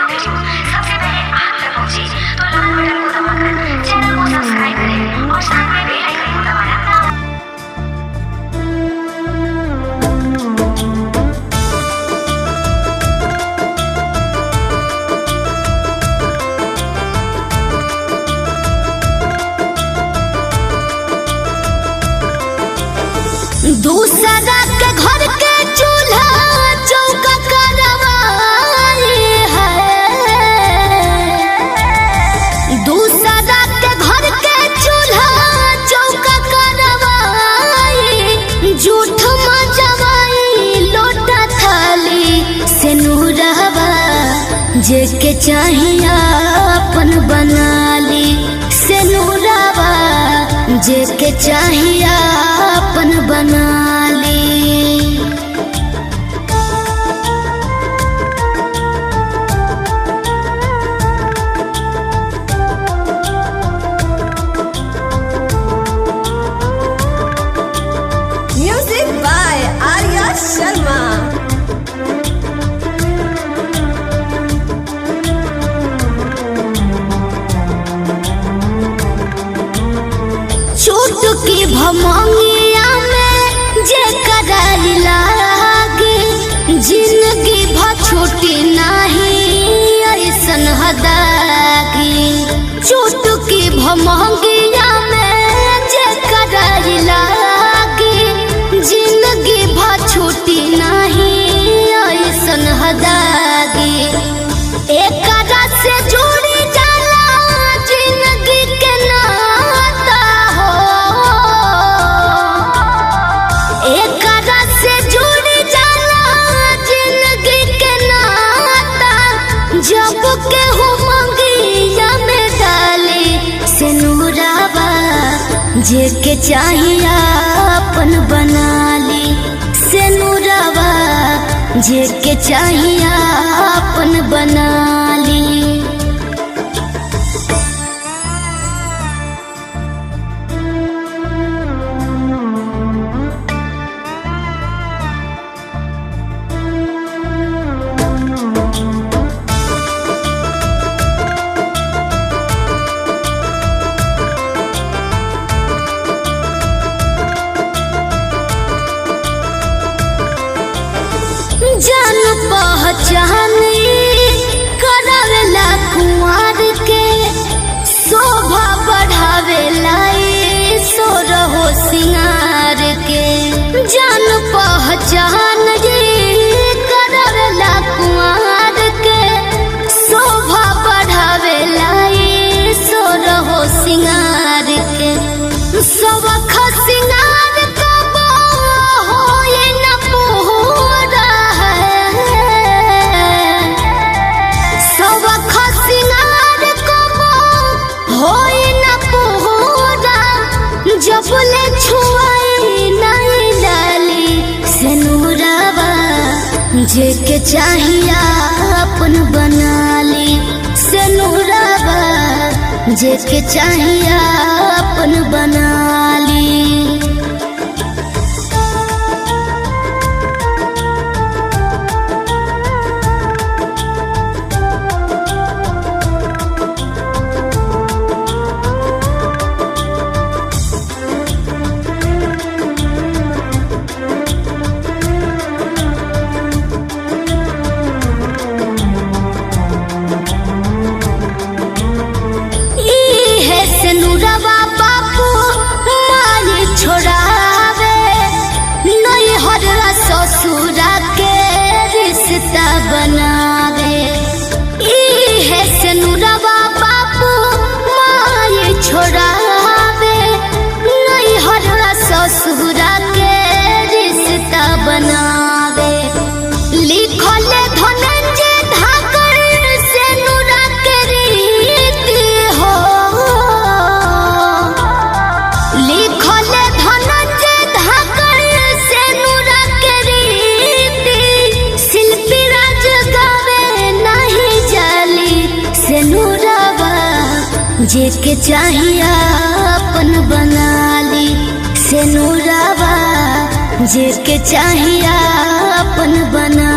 Video सबसे पहले आप तक पहुंचे तो लाल बटन को दबाकर चैनल को सब्सक्राइब करें और साथ में बेल आइकन को दबाना ना भूलें। दूसरा के घर के चूल्हा चौका करवाई है। दूसरा के घर के चूल्हा चौका करवाई, झूठ मजवाई लोटा थाली से नूरवा जे के चाहिए अपन बना ली से नूरवा जे के चाहिए अपन बना ली। Music by Arya Sharma. चुटकी भमंगिया में जे कराई लागे, जिंदगी भर छूटी नहीं ऐसन हदागी। चुटकी भमंगिया में जे कराई लागे, जिंदगी भर छूटी नहीं ऐसन हदागी। एक से जुड़ी जाला जिंदगी के नाता हो, एक से जुड़ी जाला जिंदगी के नाता। जब केहू मंगिया में डाली से नूरावा जे के चाहिए अपन बना ली से नूरावा जे के चाहिए अपन बना ली। जान पहचान करावेला कुंवर के, शोभा बढ़ावेला सोरहो सिंगार के। जान पहचान करावेला कुंवर के, शोभा बढ़ावेला सोरहो सिंगार के। सबख सिंगार जबले छुआई नहीं डाली से नूरावा जे के चाहिए अपन बना ली से नूरावा जे के चाहिए अपन बना ली। ससुरा के रिश्ता बनावे है से नूरवा बापू माए छोड़ावे, नहीं हरा ससुरा के रिश्ता बनावे। लिखल धनंजय धाकर से नूरा के रीति हो, लिखल धनंजय धाकर से नूरा के रीति। शिल्पी राज गावे नहीं जाली से नूरावा जे के चाहिए अपन बना ली से नूरावा जे के चाहिए अपन बना